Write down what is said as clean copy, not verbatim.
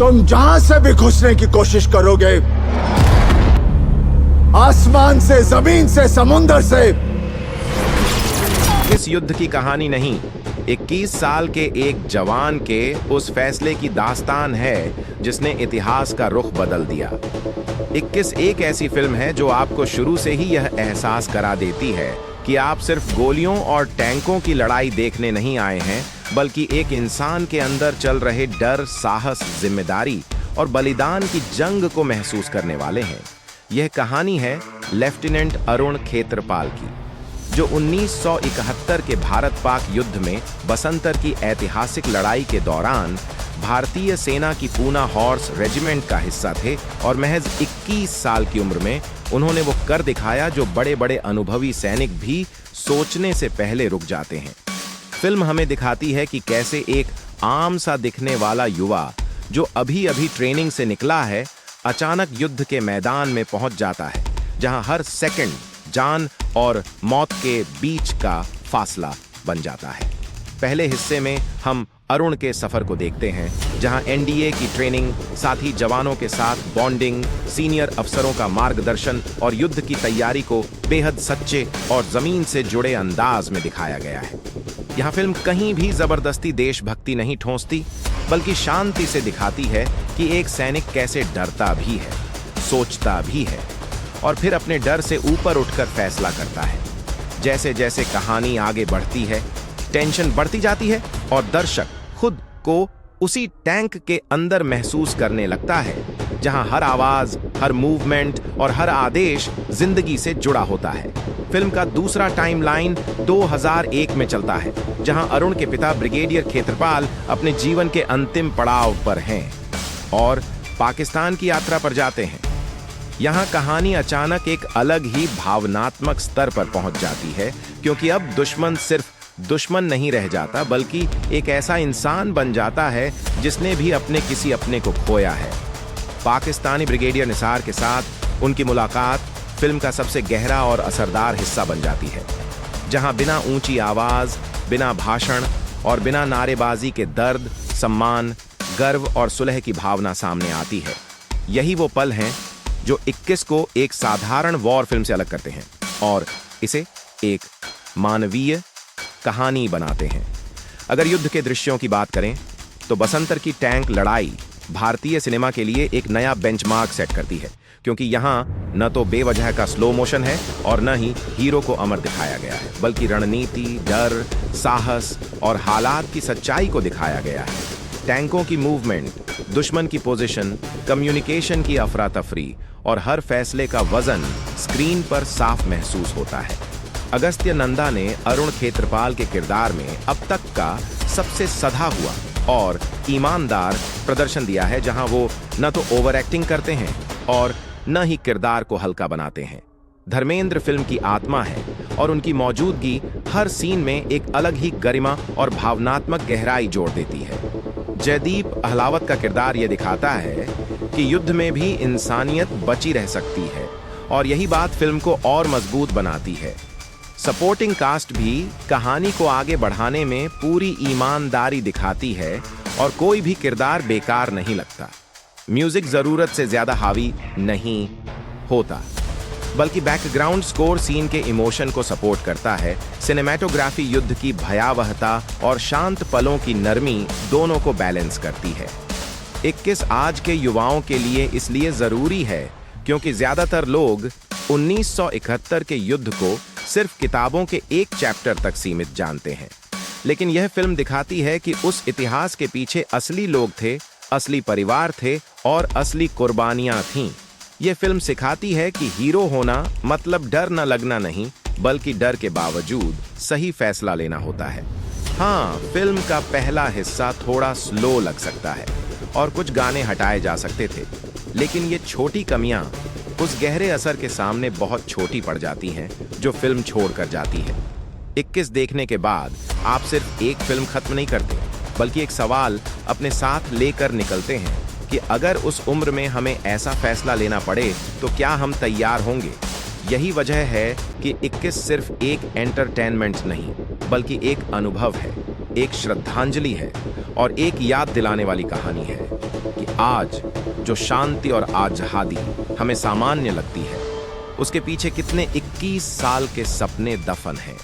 तुम जहां से भी घुसने की कोशिश करोगे, आसमान से, जमीन से, समुंदर से, इस युद्ध की कहानी नहीं, 21 साल के एक जवान के उस फैसले की दास्तान है जिसने इतिहास का रुख बदल दिया। 21 एक ऐसी फिल्म है जो आपको शुरू से ही यह एहसास करा देती है कि आप सिर्फ गोलियों और टैंकों की लड़ाई देखने नहीं आए हैं, बल्कि एक इंसान के अंदर चल रहे डर, साहस, जिम्मेदारी और बलिदान की जंग को महसूस करने वाले हैं। यह कहानी है लेफ्टिनेंट अरुण खेत्रपाल की, जो 1971 के भारत पाक युद्ध में बसंतर की ऐतिहासिक लड़ाई के दौरान भारतीय सेना की पूना हॉर्स रेजिमेंट का हिस्सा थे और महज 21 साल की उम्र में उन्होंने वो कर दिखाया जो बड़े बड़े अनुभवी सैनिक भी सोचने से पहले रुक जाते हैं। फिल्म हमें दिखाती है कि कैसे एक आम सा दिखने वाला युवा जो अभी अभी ट्रेनिंग से निकला है, अचानक युद्ध के मैदान में पहुंच जाता है, जहां हर सेकंड जान और मौत के बीच का फासला बन जाता है। पहले हिस्से में हम अरुण के सफर को देखते हैं, जहां एनडीए की ट्रेनिंग, साथ ही जवानों के साथ बॉन्डिंग, सीनियर अफसरों का मार्गदर्शन और युद्ध की तैयारी को बेहद सच्चे और जमीन से जुड़े अंदाज में दिखाया गया है। यहां फिल्म कहीं भी जबरदस्ती देशभक्ति नहीं ठोंसती, बल्कि शांति से दिखाती है कि एक सैनिक कैसे डरता भी है, सोचता भी है और फिर अपने डर से ऊपर उठकर फैसला करता है। जैसे जैसे कहानी आगे बढ़ती है, टेंशन बढ़ती जाती है और दर्शक खुद को उसी टैंक के अंदर महसूस करने लगता है, जहां हर आवाज, हर मूवमेंट और हर आदेश जिंदगी से जुड़ा होता है। फिल्म का दूसरा टाइमलाइन 2001 में चलता है, जहां अरुण के पिता ब्रिगेडियर खेत्रपाल अपने जीवन के अंतिम पड़ाव पर हैं और पाकिस्तान की यात्रा पर जाते हैं। यहाँ कहानी अचानक एक अलग ही भावनात्मक स्तर पर पहुंच जाती है, क्योंकि अब दुश्मन सिर्फ दुश्मन नहीं रह जाता, बल्कि एक ऐसा इंसान बन जाता है जिसने भी अपने किसी अपने को खोया है। पाकिस्तानी ब्रिगेडियर निसार के साथ उनकी मुलाकात फिल्म का सबसे गहरा और असरदार हिस्सा बन जाती है, जहां बिना ऊंची आवाज, बिना भाषण और बिना नारेबाजी के दर्द, सम्मान, गर्व और सुलह की भावना सामने आती है। यही वो पल हैं जो 21 को एक साधारण वॉर फिल्म से अलग करते हैं और इसे एक मानवीय कहानी बनाते हैं। अगर युद्ध के दृश्यों की बात करें तो बसंतर की टैंक लड़ाई भारतीय सिनेमा के लिए एक नया बेंचमार्क सेट करती है, क्योंकि यहाँ न तो बेवजह का स्लो मोशन है और न ही हीरो को अमर दिखाया गया है, बल्कि रणनीति, डर, साहस और हालात की सच्चाई को दिखाया गया है। टैंकों की मूवमेंट, दुश्मन की पोजीशन, कम्युनिकेशन की अफरा तफरी और हर फैसले का वजन स्क्रीन पर साफ महसूस होता है। अगस्त्य नंदा ने अरुण खेत्रपाल के किरदार में अब तक का सबसे सधा हुआ और ईमानदार प्रदर्शन दिया है, जहां वो न तो ओवर एक्टिंग करते हैं और न ही किरदार को हल्का बनाते हैं। धर्मेंद्र फिल्म की आत्मा है और उनकी मौजूदगी हर सीन में एक अलग ही गरिमा और भावनात्मक गहराई जोड़ देती है। जयदीप अहलावत का किरदार यह दिखाता है कि युद्ध में भी इंसानियत बची रह सकती है और यही बात फिल्म को और मजबूत बनाती है। सपोर्टिंग कास्ट भी कहानी को आगे बढ़ाने में पूरी ईमानदारी दिखाती है और कोई भी किरदार बेकार नहीं लगता। म्यूजिक जरूरत से ज्यादा हावी नहीं होता, बल्कि बैकग्राउंड स्कोर सीन के इमोशन को सपोर्ट करता है। सिनेमैटोग्राफी युद्ध की भयावहता और शांत पलों की नरमी दोनों को बैलेंस करती है। 21 आज के युवाओं के लिए इसलिए जरूरी है क्योंकि ज्यादातर लोग 1971 के युद्ध को सिर्फ किताबों के एक चैप्टर तक सीमित जानते हैं, लेकिन यह फिल्म दिखाती है कि उस इतिहास के पीछे असली लोग थे, असली परिवार थे और असली कुर्बानियां थीं। यह फिल्म सिखाती है कि हीरो होना मतलब डर न लगना नहीं, बल्कि डर के बावजूद सही फैसला लेना होता है। हाँ, फिल्म का पहला हिस्सा थोड़ा स्लो लग सकता है और कुछ गाने हटाए जा सकते थे, लेकिन ये छोटी कमियां उस गहरे असर के सामने बहुत छोटी पड़ जाती हैं जो फिल्म छोड़कर जाती है। 21 देखने के बाद आप सिर्फ एक फिल्म खत्म नहीं करते, बल्कि एक सवाल अपने साथ लेकर निकलते हैं कि अगर उस उम्र में हमें ऐसा फैसला लेना पड़े तो क्या हम तैयार होंगे। यही वजह है कि 21 सिर्फ एक एंटरटेनमेंट नहीं, बल्कि एक अनुभव है, एक श्रद्धांजलि है और एक याद दिलाने वाली कहानी है। कि आज जो शांति और आजादी हमें सामान्य लगती है, उसके पीछे कितने 21 साल के सपने दफन हैं।